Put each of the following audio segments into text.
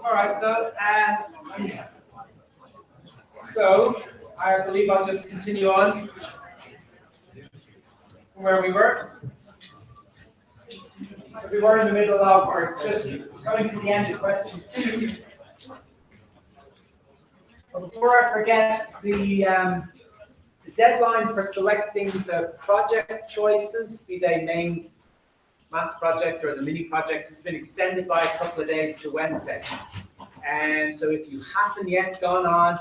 All right, so I believe I'll just continue on from where we were. So we were in the middle of, or just coming to the end of question 2. But before I forget, the deadline for selecting the project choices, be they main maths project or the mini projects, has been extended by a couple of days to Wednesday. And so if you haven't yet gone on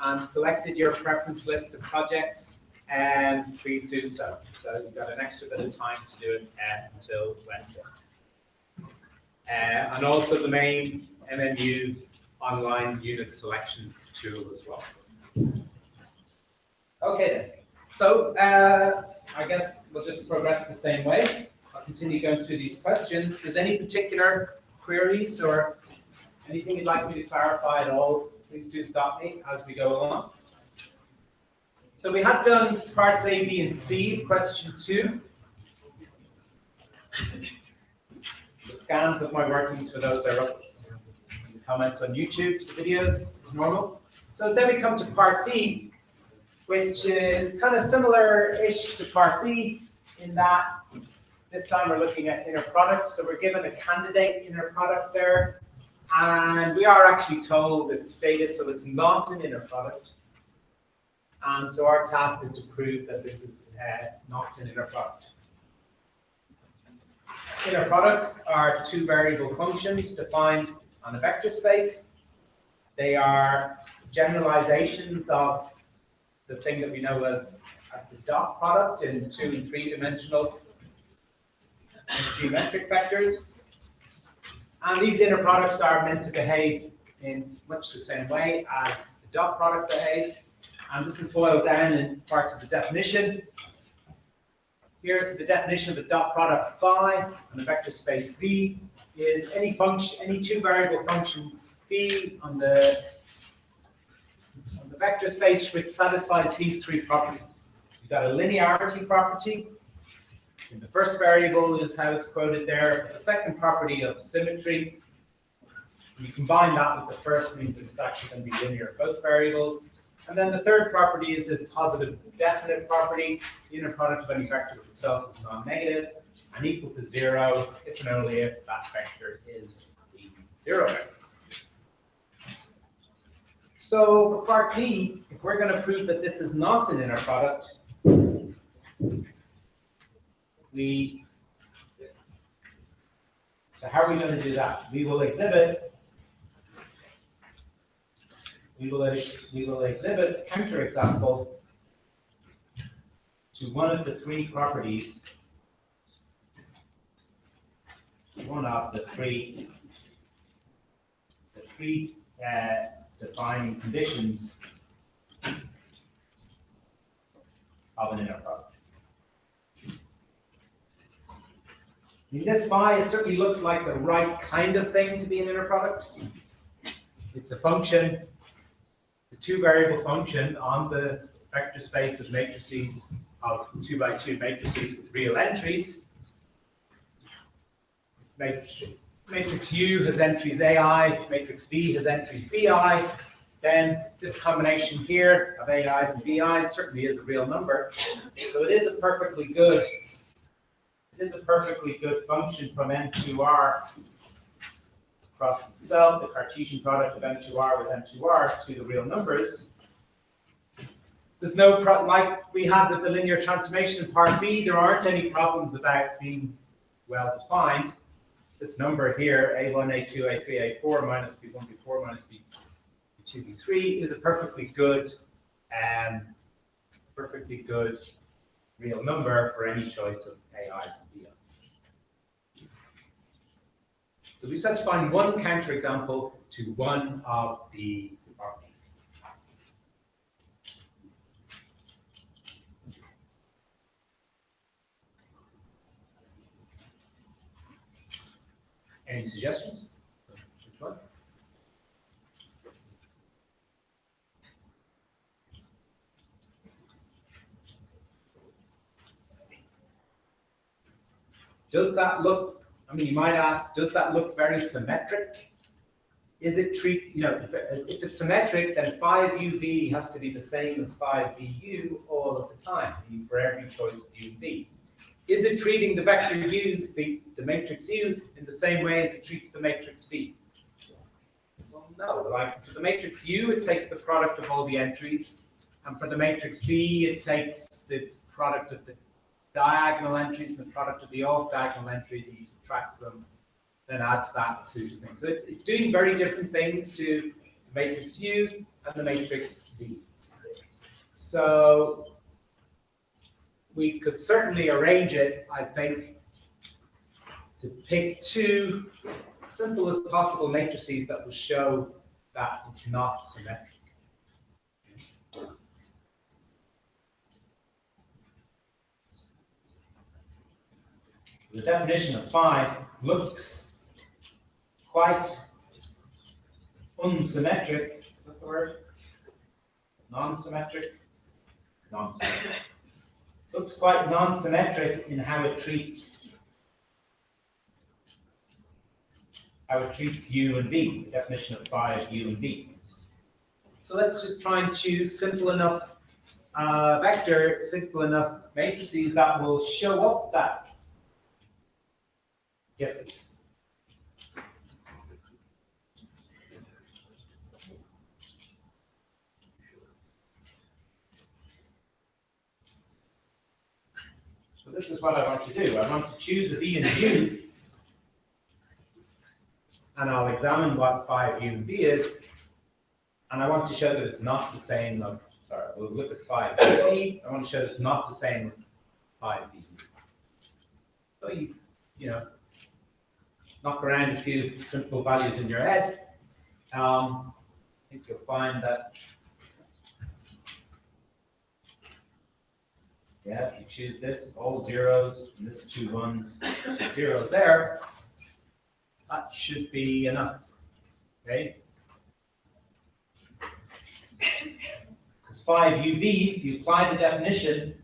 and selected your preference list of projects, please do so. So you've got an extra bit of time to do it until Wednesday. And also the main MMU online unit selection tool as well. Okay then. So I guess we'll just progress the same way. I'll continue going through these questions. Does any particular queries or anything you'd like me to clarify at all, please do stop me as we go along. So we have done parts A, B, and C, question 2. The scans of my workings for those are up in the comments on YouTube, the videos, as normal. So then we come to part D, which is kind of similar-ish to part B in that this time we're looking at inner product. So we're given a candidate inner product there, and we are actually told its status, so it's not an inner product. And so our task is to prove that this is not an inner product. Inner products are 2 variable functions defined on a vector space. They are generalizations of the thing that we know as the dot product in 2- and 3-dimensional geometric vectors. And these inner products are meant to behave in much the same way as the dot product behaves. And this is boiled down in parts of the definition. Here's the definition of a dot product phi on the vector space V is any function, any 2-variable function phi on the vector space which satisfies these 3 properties. You've got a linearity property. And the first variable is how it's quoted there. The second property of symmetry. You combine that with the first, means that it's actually going to be linear of both variables. And then the third property is this positive definite property. The inner product of any vector with itself is non-negative and equal to 0 if and only if that vector is the 0 vector. So for part D, if we're going to prove that this is not an inner product, so how are we going to do that? We will exhibit a counterexample to one of the 3 properties, one of the three defining conditions of an inner product. In this phi, it certainly looks like the right kind of thing to be an inner product. It's a function, the 2-variable function on the vector space of matrices of 2x2 matrices with real entries. Matrix U has entries AI, matrix V has entries BI. Then this combination here of AIs and BIs certainly is a real number. So it is a perfectly good function from M2R across itself, the Cartesian product of M2R with M2R to the real numbers. There's no, like we had with the linear transformation in part B, there aren't any problems about being well defined. This number here, A1, A2, A3, A4 minus B1, B4 minus B2, B3 is a perfectly good real number for any choice of AIs and BIs. So we just have to find one counterexample to one of the properties. Any suggestions? Which one? Does that look, I mean, you might ask, does that look very symmetric? Is it if it's symmetric, then 5UV has to be the same as 5VU all of the time for every choice of U and V. Is it treating the vector U, the matrix U, in the same way as it treats the matrix V? Well, no. Like for the matrix U, it takes the product of all the entries, and for the matrix V, it takes the product of the diagonal entries and the product of the off-diagonal entries. He subtracts them, then adds that to the thing. So it's doing very different things to the matrix U and the matrix V. So we could certainly arrange it, I think, to pick two simple as possible matrices that will show that it's not symmetric. The definition of phi looks quite unsymmetric. Is that the word? Non-symmetric? Non-symmetric. Looks quite non-symmetric in how it treats U and V, the definition of phi of U and V. So let's just try and choose simple enough simple enough matrices that will show up that difference. So this is what I want to do. I want to choose a V and a U, and I'll examine what phi of U and V is, and I want to show that it's not the same of, sorry, we'll look at phi of V. I want to show that it's not the same of phi of V. So you know, knock around a few simple values in your head. I think you'll find that, yeah, if you choose this, all zeros, and this 2 ones, 2 zeros there, that should be enough, okay? Because 5UV, if you apply the definition,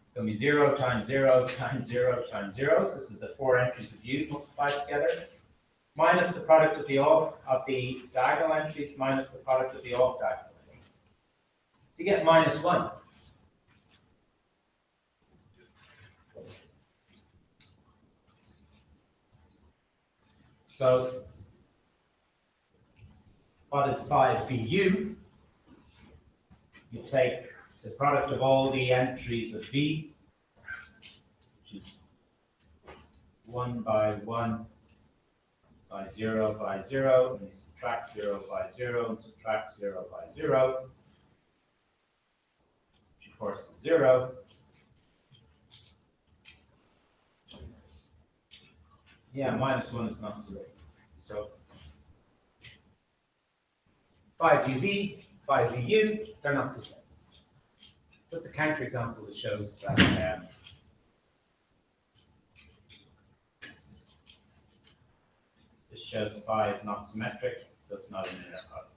it's going to be 0 times 0 times 0 times 0. So this is the 4 entries of U multiplied together, minus the product of the diagonal entries minus the product of the off-diagonal entries. To get minus 1. So what is 5VU? You take the product of all the entries of V, which is 1 by 1 by 0 by 0, and you subtract 0 by 0 and subtract 0 by 0, which of course is 0. Yeah, minus 1 is not 0. So 5UV, 5VU, they're not the same. That's a counterexample that shows that this shows phi is not symmetric, so it's not an inner product.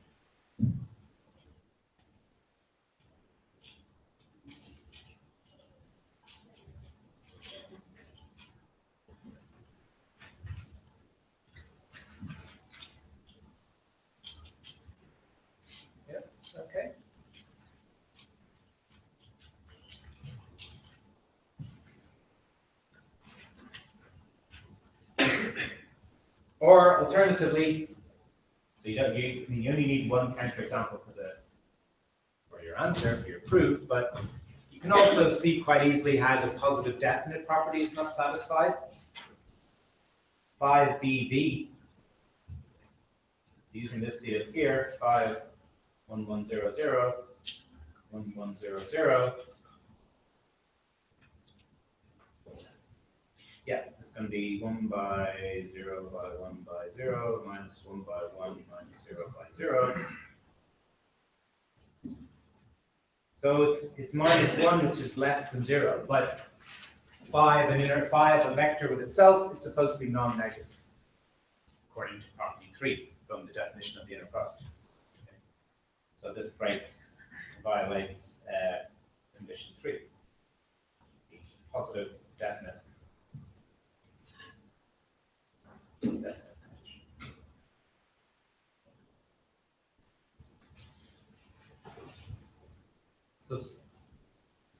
Yep, okay. Or alternatively, so you only need one counterexample for your answer, for your proof, but you can also see quite easily how the positive definite property is not satisfied. 5BB, using this data here, 5, 1, 1, 0, 0, 1, 1, 0, 0. Yeah, it's going to be 1 by 0 by 1 by 0 minus 1 by 1 minus 0 by 0. So it's minus 1, which is less than 0, but 5, an inner 5, a vector with itself, is supposed to be non-negative, according to property 3 from the definition of the inner product. Okay. So this violates condition 3. positive definite. So it's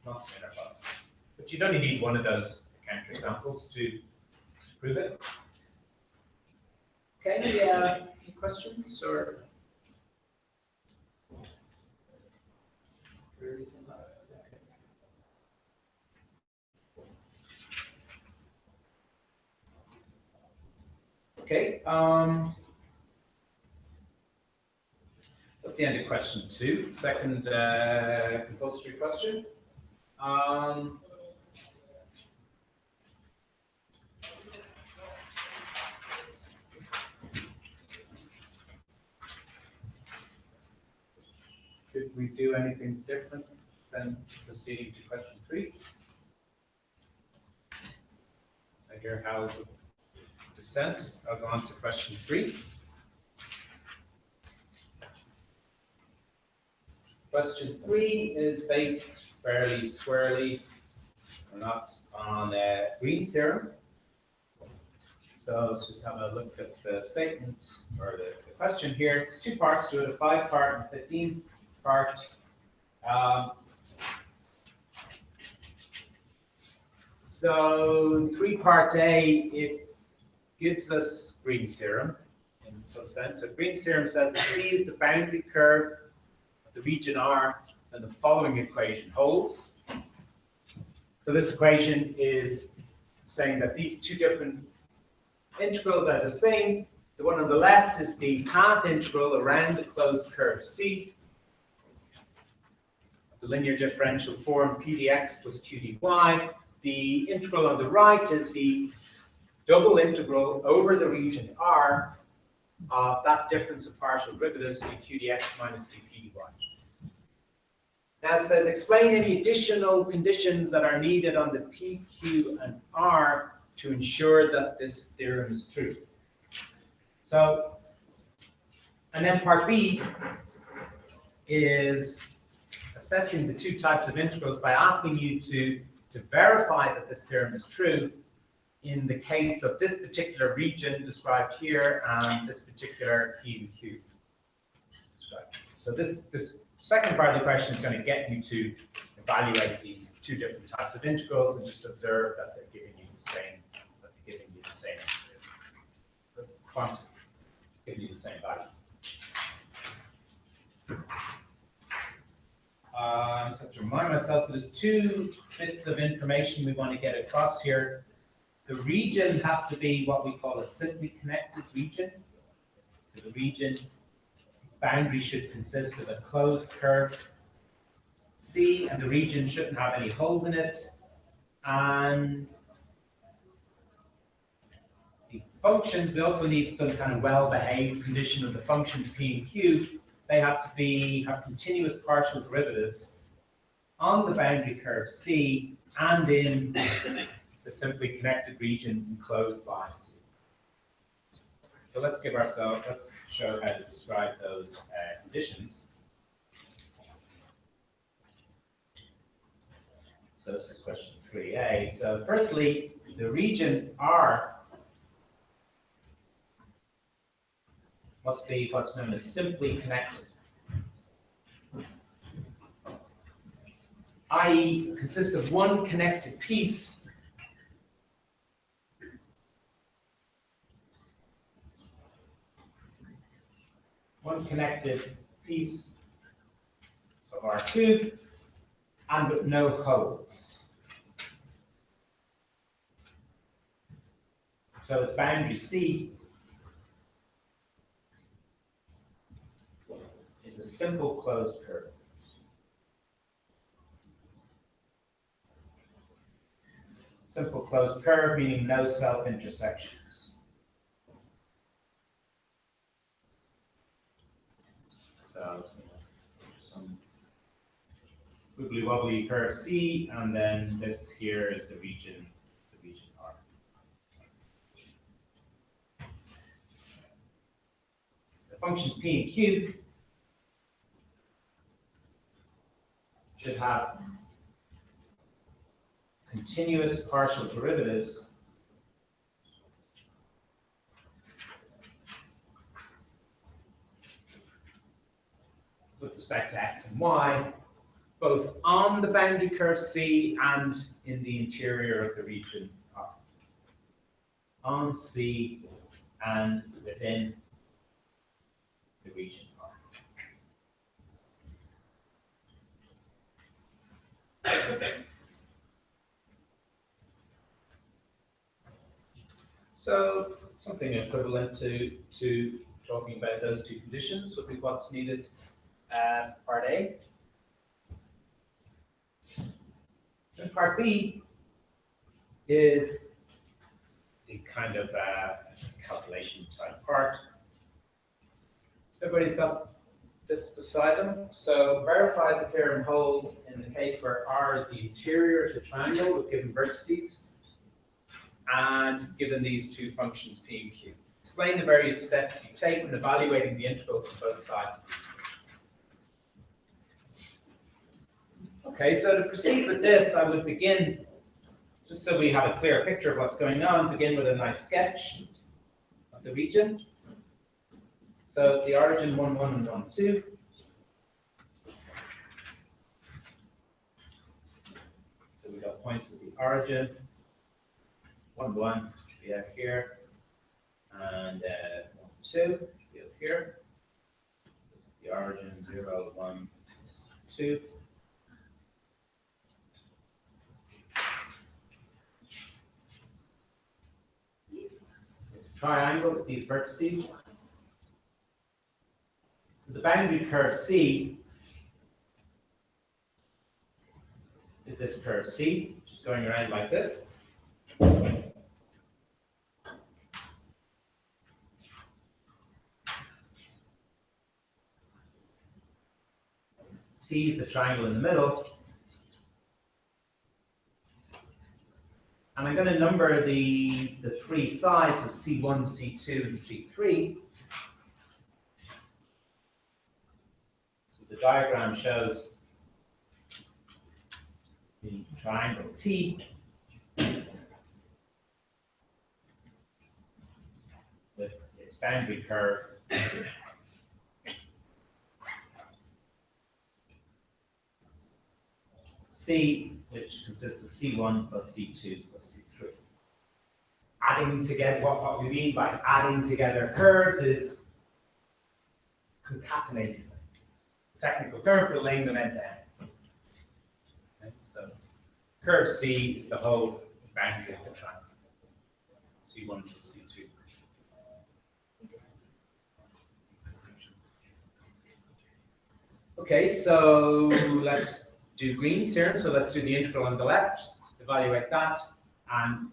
not interval. But you'd only need one of those counterexamples to prove it. Okay, any questions or queries on that? Okay, that's the end of question 2. Second compulsory question. Should we do anything different than proceeding to question 3? So here, how is the descent? I'll go on to question 3. Question 3 is based fairly squarely, or not, on Green's theorem. So let's just have a look at the statement or the question here. It's 2 parts to it, a 5-part and 15-part. So 3 part A, it gives us Green's theorem in some sense. So Green's theorem says that C is the boundary curve of the region R, and the following equation holds. So this equation is saying that these 2 different integrals are the same. The one on the left is the path integral around the closed curve C. The linear differential form p dx plus q dy. The integral on the right is the double integral over the region R of that difference of partial derivatives dq dx minus dp dy. Now it says explain any additional conditions that are needed on the P, Q, and R to ensure that this theorem is true. So, and then part B is assessing the 2 types of integrals by asking you to verify that this theorem is true in the case of this particular region described here and this particular P and Q described. So this second part of the question is going to get you to evaluate these 2 different types of integrals and just observe that they're giving you the same, quantity, giving you the same value. I just have to remind myself, so there's 2 bits of information we want to get across here. The region has to be what we call a simply connected region. So the region, its boundary should consist of a closed curve C, and the region shouldn't have any holes in it. And the functions, we also need some kind of well-behaved condition of the functions P and Q. They have to have continuous partial derivatives on the boundary curve C and in the simply connected region enclosed by C. So let's show how to describe those conditions. So this is question 3a. So firstly, the region R must be what's known as simply connected, i.e. consists of one connected piece of R2 and with no holes. So its boundary C is a simple closed curve. Simple closed curve meaning no self-intersections. So some wibbly wobbly curve C, and then this here is the region R. The functions P and Q should have continuous partial derivatives with respect to x and y, both on the boundary curve C and in the interior of the region R. On C and within the region R. So something equivalent to talking about those two conditions would be what's needed part A. And part B is the kind of calculation type part. Everybody's got this beside them. So verify the theorem holds in the case where R is the interior of the triangle with given vertices and given these two functions P and Q. Explain the various steps you take when evaluating the integrals on both sides. Okay, so to proceed with this, I would begin, just so we have a clear picture of what's going on, begin with a nice sketch of the region. So the origin 1, 1, and 1, 2. So we've got points at the origin. 1, 1 we have here, and 1, 2 we have here. This is the origin 0, 1, 2. Triangle with these vertices. So the boundary curve C is this curve C, which is going around like this. C is the triangle in the middle. And I'm going to number the three sides as C1, C2, and C3. So the diagram shows the triangle T with its boundary curve C, which consists of C1 plus C2 plus C3. Adding together, what we mean by adding together curves is concatenating them. Technical term for laying them end to end. Okay, so curve C is the whole boundary of the triangle. C1 plus C2. Okay, so let's do Green's theorem. So let's do the integral on the left, evaluate that, and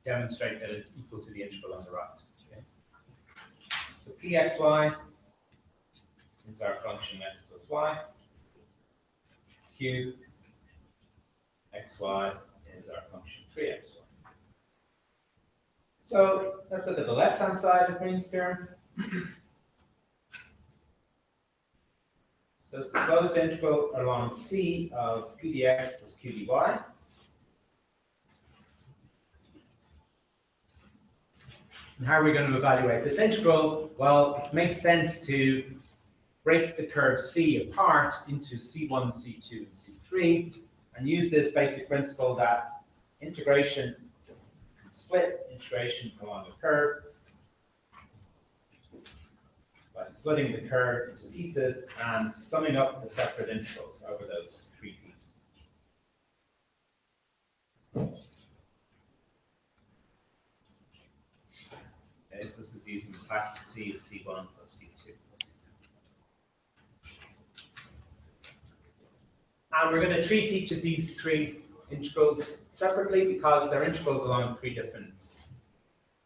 demonstrate that it's equal to the integral on the right. Okay. So Pxy is our function x plus y. Q xy is our function 3xy. So let's look at the left-hand side of Green's theorem. So it's the closed integral along C of P dx plus Q dy. And how are we going to evaluate this integral? Well, it makes sense to break the curve C apart into C1, C2, and C3, and use this basic principle that integration can split integration along the curve by splitting the curve into pieces and summing up the separate integrals over those three pieces. Okay, so this is using the fact that C is C1 plus C2 plus C3. And we're going to treat each of these three integrals separately because they're integrals along three different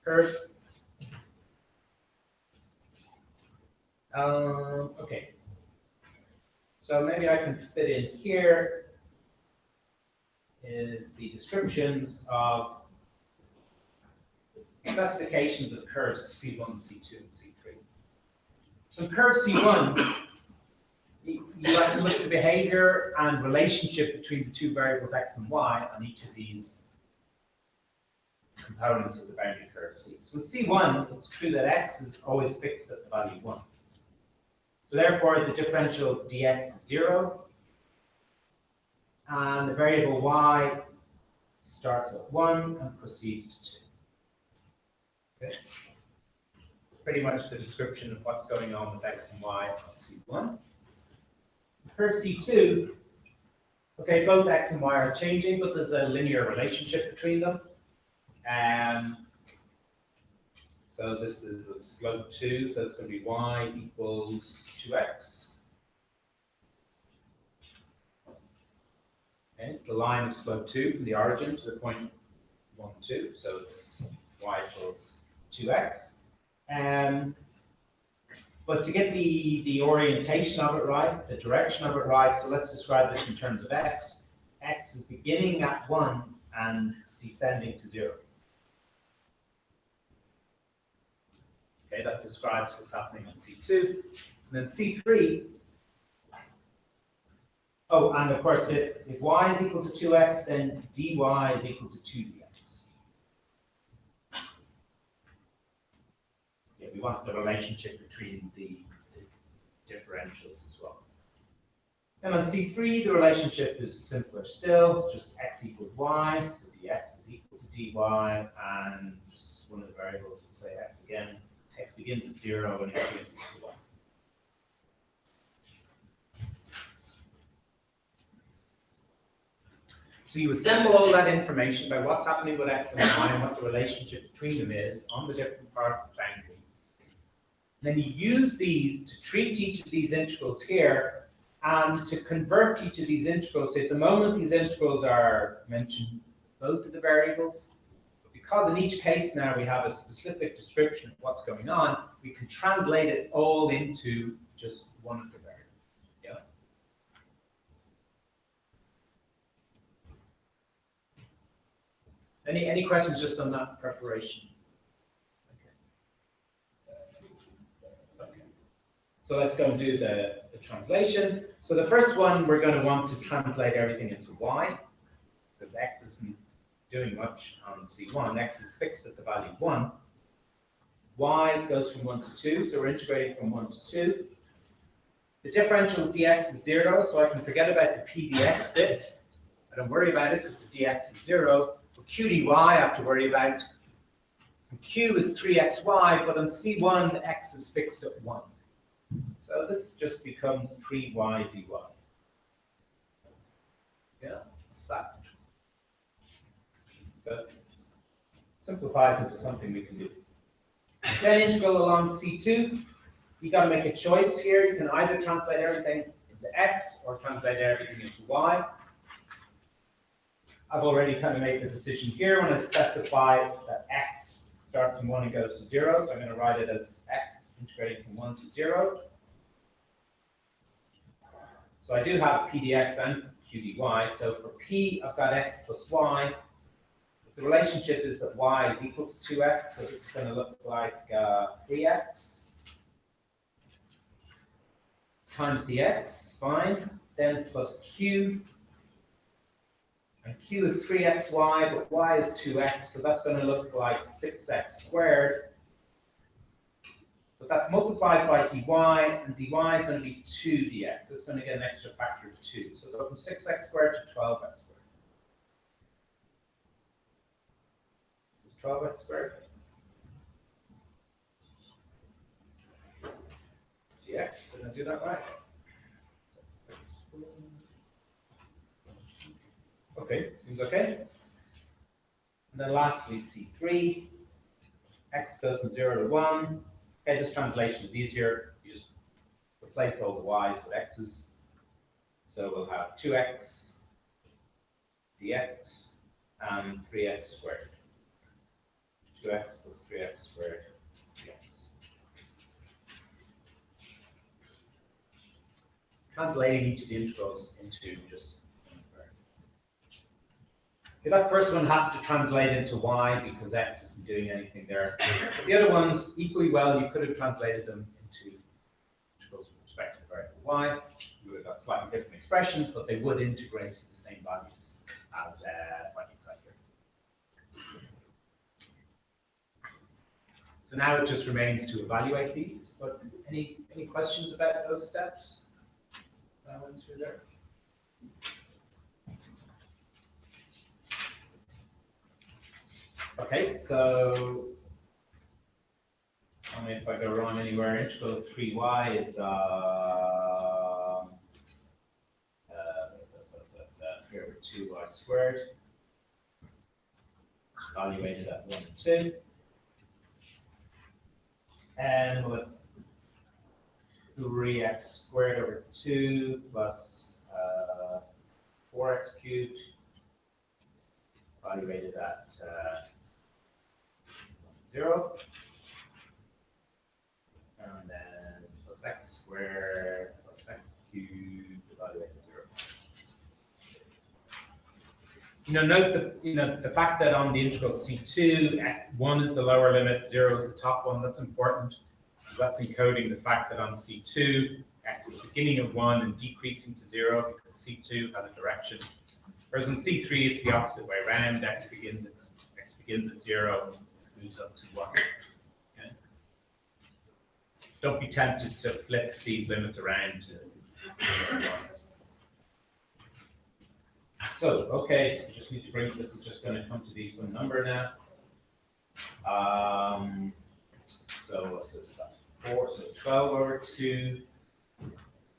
curves. Okay, so maybe I can fit in here is the descriptions of specifications of curves C1, C2, and C3. So curve C1 You like to look at the behavior and relationship between the two variables x and y on each of these components of the boundary curve C. So with C1, it's true that x is always fixed at the value 1. So therefore, the differential dx is 0, and the variable y starts at 1 and proceeds to 2. Okay. Pretty much the description of what's going on with x and y on C1. For C2, okay, both x and y are changing, but there's a linear relationship between them. So this is a slope 2, so it's going to be y equals 2x. Okay, it's the line of slope 2 from the origin to the point 1, 2, so it's y equals 2x. But to get the orientation of it right, the direction of it right, so let's describe this in terms of x. X is beginning at 1 and descending to 0. Okay, that describes what's happening on C2. And then C3, oh, and of course, if y is equal to 2x, then dy is equal to 2dx. Yeah, we want the relationship between the differentials as well. And on C3, the relationship is simpler still. It's just x equals y, so dx is equal to dy, and just one of the variables would say x again. X begins at 0 and increases to 1. So you assemble all that information about what's happening with x and y and what the relationship between them is on the different parts of the boundary. Then you use these to treat each of these integrals here and to convert each of these integrals. So at the moment, these integrals are mentioned both of the variables. But because in each case now we have a specific description of what's going on, we can translate it all into just one of the variables. Yeah. Any questions just on that preparation? So let's go and do the translation. So the first one, we're going to want to translate everything into y, because x isn't doing much on C1. X is fixed at the value 1. Y goes from 1 to 2, so we're integrating from 1 to 2. The differential dx is 0, so I can forget about the p dx bit. I don't worry about it because the dx is 0. For q dy, I have to worry about. And q is 3xy, but on C1, x is fixed at 1. So this just becomes 3y dy. Yeah, that's that. So simplifies into something we can do. Then integral along C2, you got to make a choice here. You can either translate everything into x or translate everything into y. I've already kind of made the decision here when I specify that x starts from 1 and goes to 0. So I'm going to write it as x integrating from 1 to 0. So I do have p dx and q dy. So for p, I've got x plus y. The relationship is that y is equal to 2x, so this is going to look like 3x times dx, fine. Then plus q, and q is 3xy, but y is 2x, so that's going to look like 6x squared. But that's multiplied by dy, and dy is going to be 2dx. It's going to get an extra factor of 2. So go from 6x squared to 12x squared. 12x squared dx. Did I do that right? Okay, seems okay. And then lastly, C3. X goes from 0 to 1. Okay, this translation is easier. You just replace all the y's with x's. So we'll have 2x dx and 3x squared. 2x plus 3x squared dx. Translating each of the integrals into just one variable. Okay, that first one has to translate into y because x isn't doing anything there. But the other ones, equally well, you could have translated them into integrals with respect to the variable y. they've got slightly different expressions, but they would integrate to the same values as what you've got here. So now it just remains to evaluate these. But any questions about those steps that I went through there? Okay, so I mean, if I go wrong anywhere, integral of 3y is here with 2y squared, evaluated at 1 and 2. And with 3x squared over 2 plus 4x cubed, evaluated at 0. And then plus x squared plus x cubed evaluated at 0. Note the fact that on the integral C2, 1 is the lower limit, 0 is the top one. That's important. That's encoding the fact that on C2, x is beginning at 1 and decreasing to 0 because C2 has a direction. Whereas on C3, it's the opposite way around. X begins at 0, moves up to 1. Okay? Don't be tempted to flip these limits around to 1. So, okay, I just need to bring, this is just going to come to be some number now. So what's this stuff? 4, so 12 over 2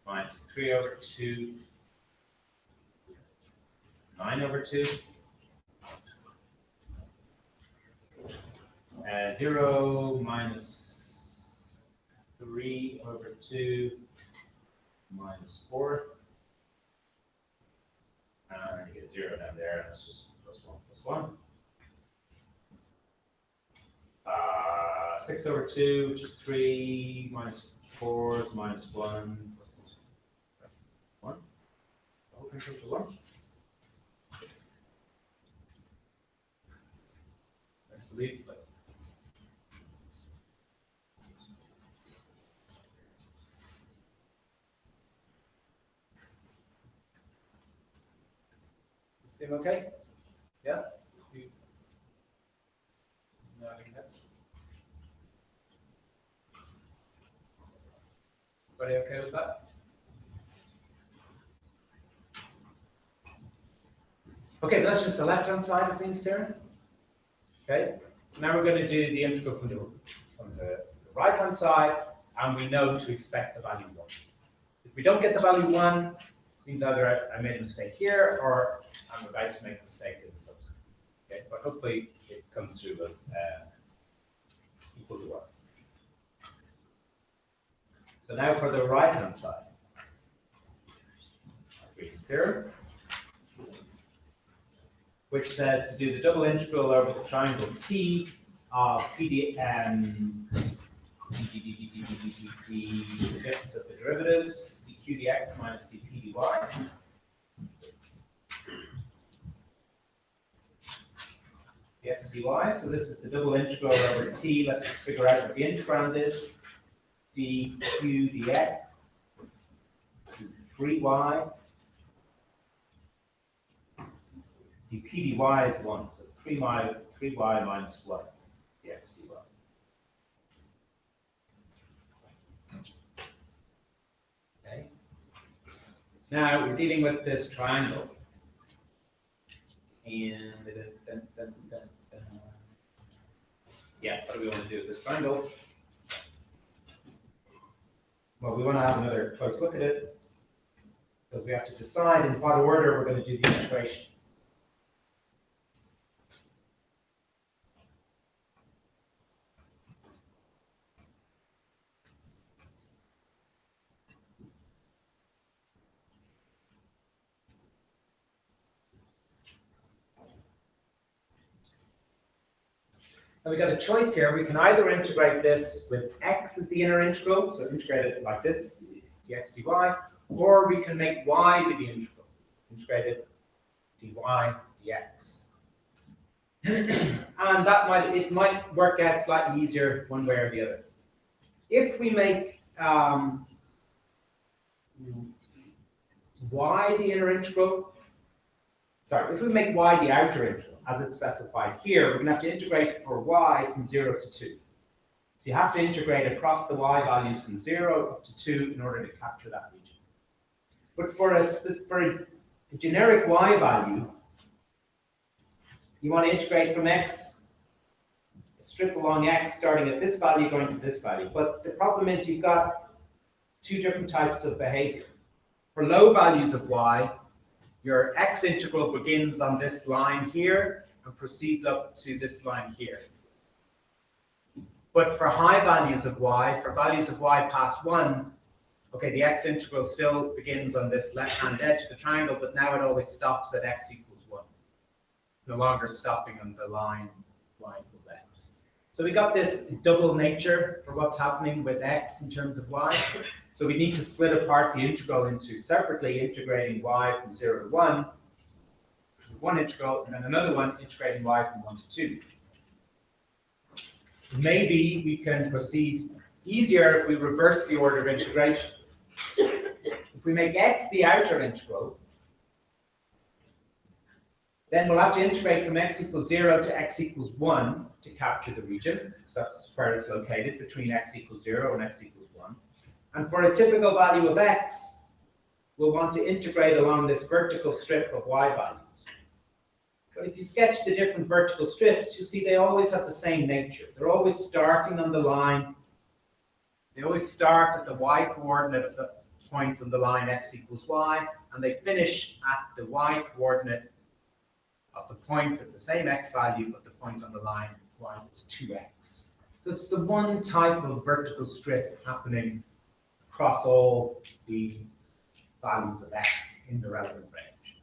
minus 3 over 2, 9 over 2. 0 minus 3 over 2 minus 4. And you get 0 down there, that's just plus 1 plus 1. 6 over 2, which is 3, minus 4 is minus 1, plus 1. The whole thing comes to 1. Let's delete it. Seem okay? Yeah? No, I think that's. Everybody okay with that? Okay, that's just the left-hand side of things there. Okay, so now we're going to do the integral from the right-hand side, and we know to expect the value 1. If we don't get the value 1, it means either I made a mistake here, or I'm about to make a mistake in the subscript. Okay, but hopefully it comes through as equal to 1. So now for the right-hand side, Green's theorem, which says to do the double integral over the triangle T of the difference of the derivatives, dq dx minus dp dy. Dx dy. So this is the double integral over T. Let's just figure out what the integrand is. dq dx. This is 3y. dp dy is 1, so 3y minus 1 dx dy. Okay. Now we're dealing with this triangle. And yeah, what do we want to do with this triangle? Well, we want to have another close look at it because we have to decide in what order we're going to do the integration. And we got a choice here. We can either integrate this with x as the inner integral, so integrate it like this, dx dy, or we can make y be the integral, integrated dy dx. And it might work out slightly easier one way or the other. If we make y the inner integral, sorry, if we make y the outer integral, as it's specified here, we're going to have to integrate for y from 0 to 2. So you have to integrate across the y values from 0 up to 2 in order to capture that region. But for a generic y value, you want to integrate from x, strip along x, starting at this value, going to this value. But the problem is you've got two different types of behavior. For low values of y, your x integral begins on this line here and proceeds up to this line here. But for high values of y, for values of y past 1, okay, the x integral still begins on this left-hand edge of the triangle, but now it always stops at x equals 1. No longer stopping on the line y equals x. So we got this double nature for what's happening with x in terms of y. So we need to split apart the integral into separately integrating y from 0 to 1, one integral, and then another one integrating y from 1 to 2. Maybe we can proceed easier if we reverse the order of integration. If we make x the outer integral, then we'll have to integrate from x equals 0 to x equals 1 to capture the region, because that's where it's located, between x equals 0 and x equals 1. And for a typical value of x, we'll want to integrate along this vertical strip of y values. But if you sketch the different vertical strips, you see they always have the same nature. They're always starting on the line. They always start at the y coordinate of the point on the line x equals y, and they finish at the y coordinate of the point at the same x value, but the point on the line y equals 2x. So it's the one type of vertical strip happening across all the values of x in the relevant range.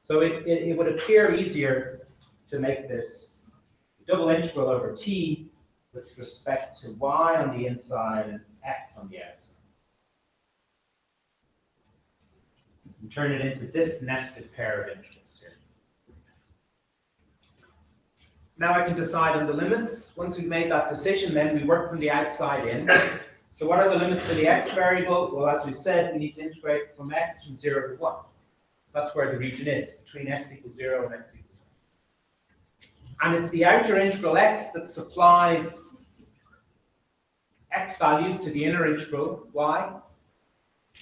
So it would appear easier to make this double integral over t with respect to y on the inside and x on the outside. And turn it into this nested pair of integrals here. Now I can decide on the limits. Once we've made that decision, then we work from the outside in. So what are the limits for the x variable? Well, as we've said, we need to integrate from x from 0 to 1. So that's where the region is, between x equals 0 and x equals 1. And it's the outer integral x that supplies x values to the inner integral y.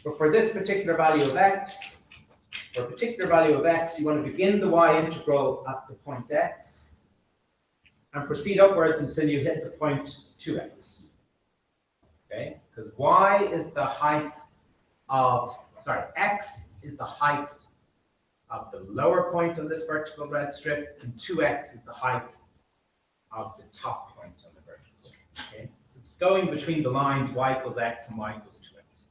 But for this particular value of x, for a particular value of x, you want to begin the y integral at the point x and proceed upwards until you hit the point 2x. Okay, because y is the height of, x is the height of the lower point on this vertical red strip, and 2x is the height of the top point on the vertical strip. Okay, so it's going between the lines y equals x and y equals 2x.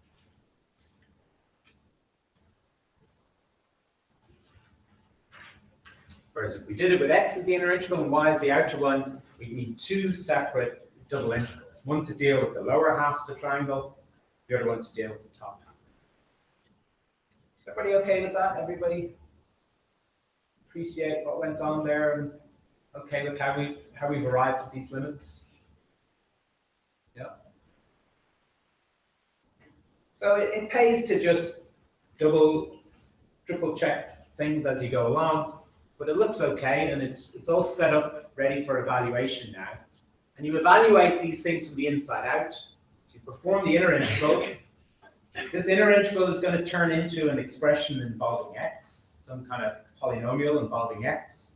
Whereas if we did it with x as the inner integral and y as the outer one, we'd need two separate double integrals. One to deal with the lower half of the triangle, the other one to deal with the top half. Is everybody okay with that? Everybody appreciate what went on there and okay with how we've arrived at these limits? Yeah. So it pays to just triple check things as you go along, but it looks okay and it's all set up ready for evaluation now. And you evaluate these things from the inside out. So you perform the inner integral. This inner integral is going to turn into an expression involving x, some kind of polynomial involving x.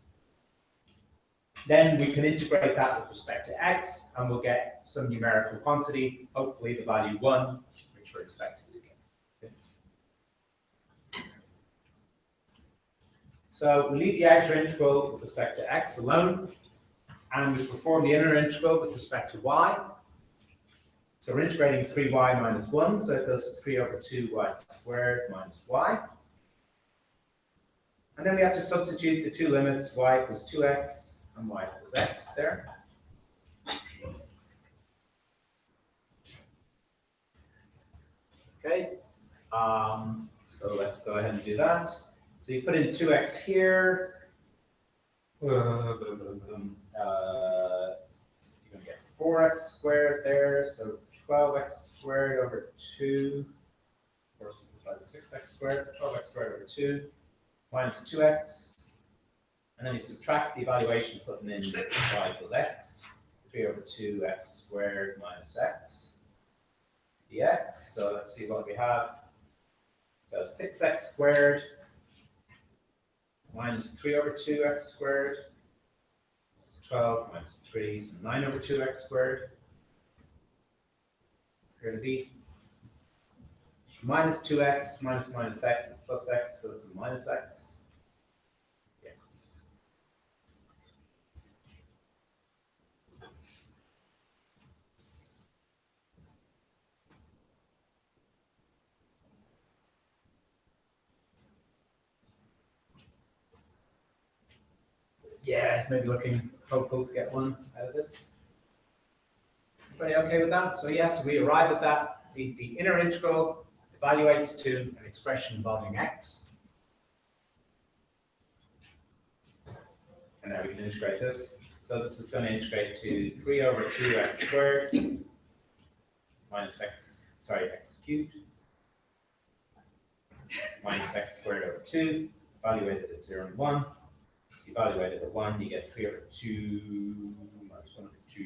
Then we can integrate that with respect to x, and we'll get some numerical quantity, hopefully the value 1, which we're expecting to get. So we leave the outer integral with respect to x alone. And we perform the inner integral with respect to y. So we're integrating 3y minus 1, so it goes 3 over 2y squared minus y. And then we have to substitute the two limits, y equals 2x and y equals x there. Okay, so let's go ahead and do that. So you put in 2x here. You're going to get 4x squared there, so 12x squared over 2, of course, multiplied by 6x squared, 12x squared over 2, minus 2x. And then you subtract the evaluation, putting in y equals x. 3 over 2x squared minus x dx. So let's see what we have. So 6x squared minus 3 over 2x squared. 12 minus 3 is 9 over 2x squared. Here to be. Minus 2x minus minus x is plus x, so it's a minus x. Yes. Yeah, it's maybe looking hopeful to get one out of this. Everybody okay with that? So yes, we arrive at that. The inner integral evaluates to an expression involving x. And now we can integrate this. So this is going to integrate to 3 over 2x squared minus x cubed minus x squared over 2, evaluated at 0 and 1. So evaluated at 1, you get 3 over 2 minus 1 over 2,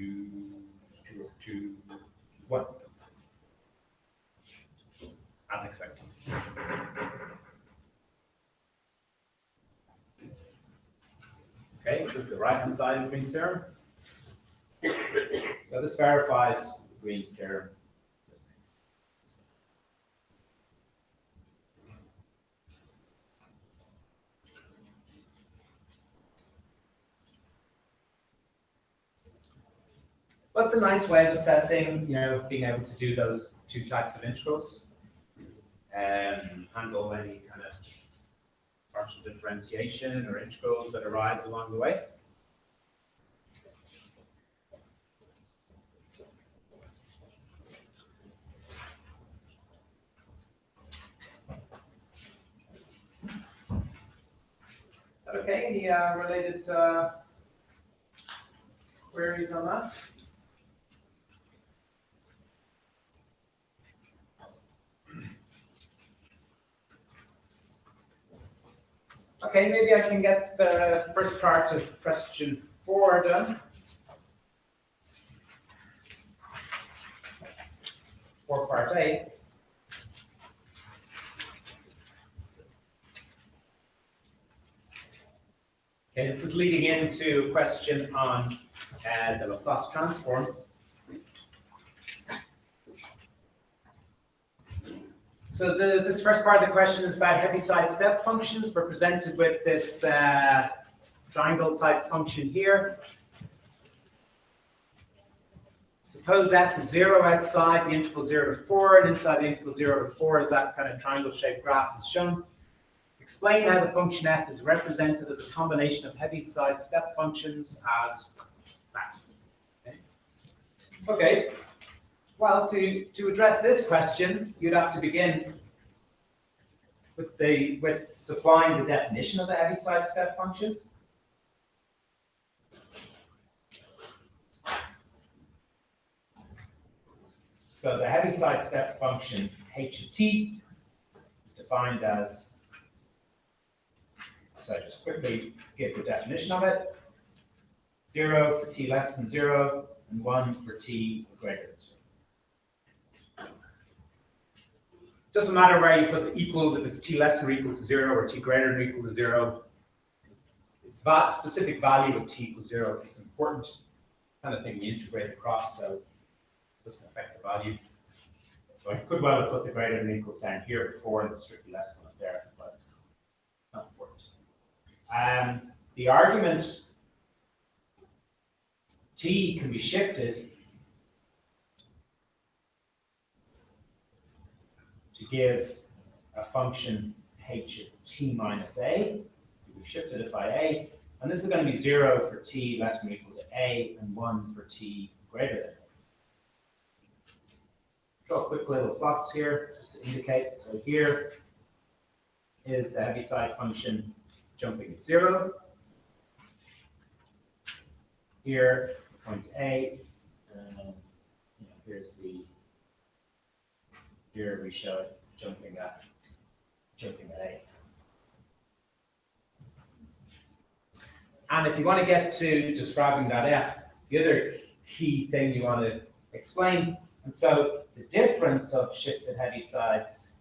2 over 2, 1. As expected. Okay, this is the right-hand side of Green's theorem. So this verifies Green's theorem. What's a nice way of assessing, being able to do those two types of integrals? Handle any kind of partial differentiation or integrals that arise along the way. Okay, any related queries on that? Okay, maybe I can get the first part of question 4 done. For part A. Okay, this is leading into a question on the Laplace transform. So this first part of the question is about Heaviside step functions. We're presented with this triangle type function here. Suppose f is 0 outside the interval 0 to 4, and inside the interval 0 to 4 is that kind of triangle shaped graph is shown. Explain how the function f is represented as a combination of Heaviside step functions as that. Okay. Well, to address this question, you'd have to begin with supplying the definition of the Heaviside step functions. So the Heaviside step function h of t is defined as, so I just quickly give the definition of it, 0 for t less than 0, and 1 for t greater than 0. Doesn't matter where you put the equals, if it's t less than or equal to 0 or t greater than or equal to 0. Its specific value of t equals 0 is an important kind of thing you integrate across, so it doesn't affect the value. So I could well have put the greater than equals down here before and the strictly less than up there, but not important. The argument t can be shifted to give a function h of t minus a. We shifted it by a, and this is going to be 0 for t less than or equal to a, and 1 for t greater than a. Draw quick little plots here just to indicate. So here is the Heaviside function jumping at 0. Here, point A, here we show it jumping at jumping at A. And if you want to get to describing that F, the other key thing you want to explain, and so the difference of shifted Heavisides,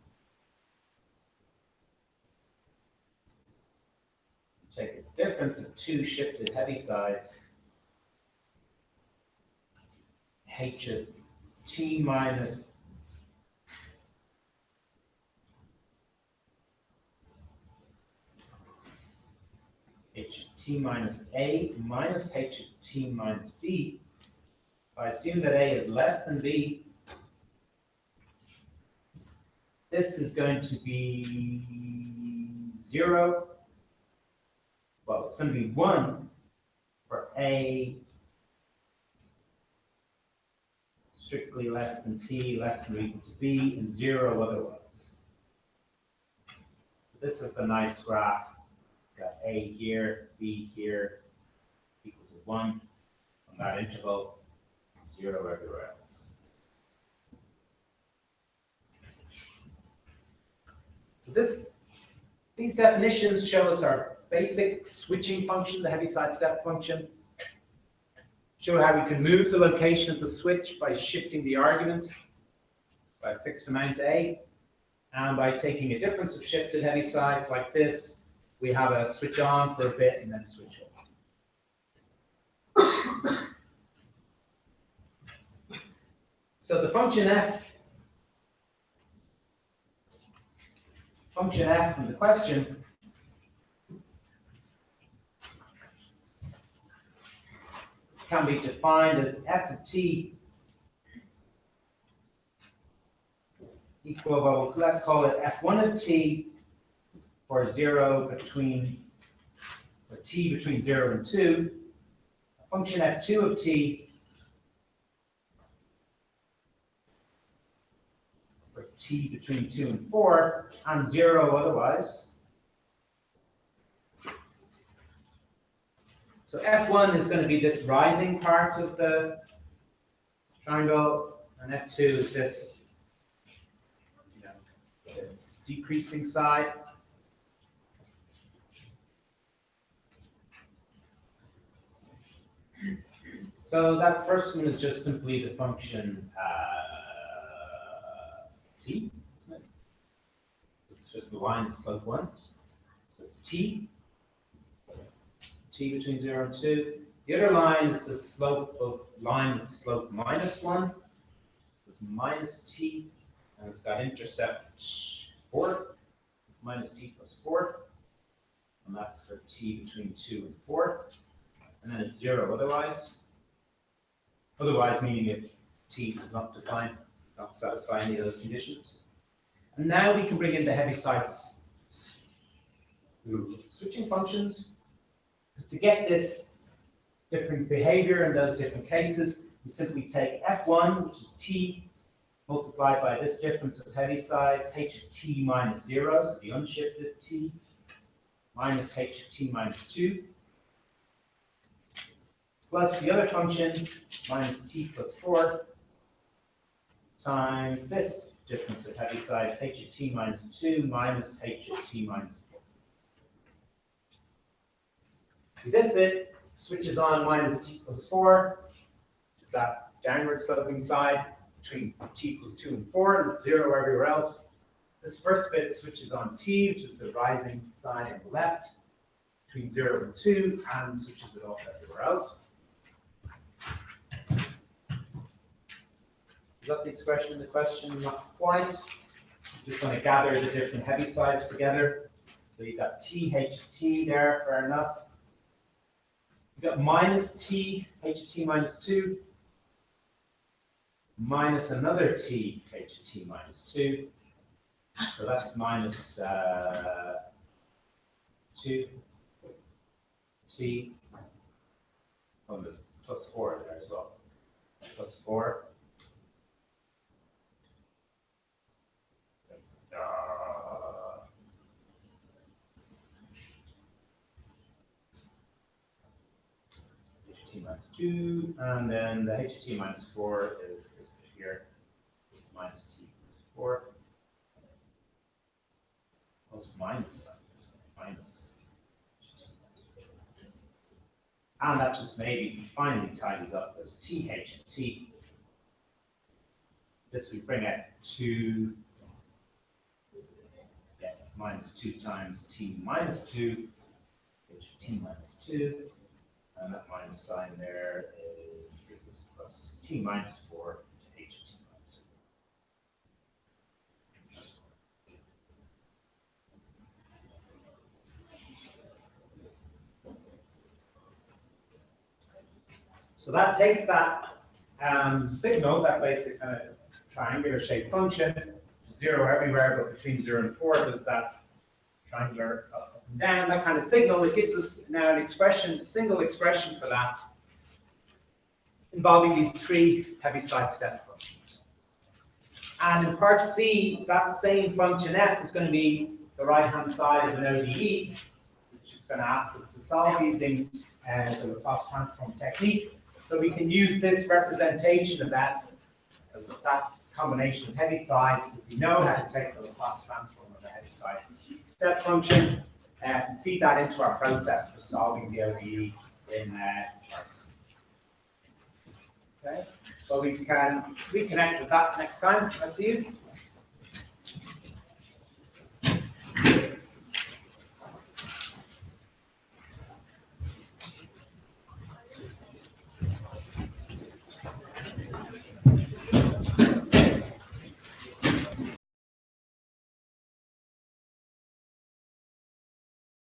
take the difference of two shifted Heavisides, H of T minus H of T minus A minus H of T minus B. If I assume that A is less than B, this is going to be 0. Well, it's going to be 1 for A strictly less than T, less than or equal to B, and 0 otherwise. This is the nice graph. Got A here, B here, equal to 1 on that interval, 0 everywhere else. These definitions show us our basic switching function, the Heaviside step function. Show how we can move the location of the switch by shifting the argument by a fixed amount A, and by taking a difference of shifted Heavisides like this, we have a switch on for a bit and then switch off. So the function f from the question can be defined as f of t equal, well, let's call it f1 of t for t between 0 and 2, function f2 of t for t between 2 and 4, and 0 otherwise. So f1 is going to be this rising part of the triangle, and f2 is this the decreasing side. So that first one is just simply the function t, isn't it? It's just the line of slope 1. So it's t between 0 and 2. The other line is the slope of line with slope minus 1, with minus t, and it's got intercept 4, minus t plus 4, and that's for t between 2 and 4, and then it's 0 otherwise. Otherwise meaning if t does not define, not satisfy any of those conditions. And now we can bring in the Heaviside switching functions. Because to get this different behavior in those different cases, we simply take f1, which is t, multiplied by this difference of Heavisides, h of t minus 0, so the unshifted t, minus h of t minus 2, plus the other function, minus t plus 4, times this difference of Heavisides, h of t minus 2 minus h of t minus 4. This bit switches on minus t plus 4, is that downward sloping side between t equals 2 and 4, and it's 0 everywhere else. This first bit switches on t, which is the rising side on the left, between 0 and 2, and switches it off everywhere else. Is that the expression in the question? Not quite. I'm just going to gather the different Heavisides together. So you've got t, h of t there, fair enough. You've got minus t, h of t minus 2, minus another t, h of t minus 2. So that's minus 2 t. Oh, there's plus 4 there as well. Plus 4. T minus 2, and then the h of t minus 4 is this bit here. It's minus t plus 4. What's minus sign? Minus. And that just maybe finally tidies up those th and t. This we bring out 2, yeah, minus 2 times t minus 2, h of t minus 2, and that minus sign there gives us plus t minus 4 to h of t minus 4. So that takes that signal, that basic kind of triangular shaped function, 0 everywhere, but between 0 and 4 does that triangular up and down, that kind of signal. It gives us now an expression, a single expression for that, involving these 3 Heaviside step functions. And in part C, that same function f is going to be the right-hand side of an ODE, which is going to ask us to solve using the Laplace transform technique. So we can use this representation of that as that combination of Heavisides, because we know how to take the Laplace transform of the Heaviside step function and feed that into our process for solving the ODE in parts. Okay, so we can reconnect with that next time. I'll see you.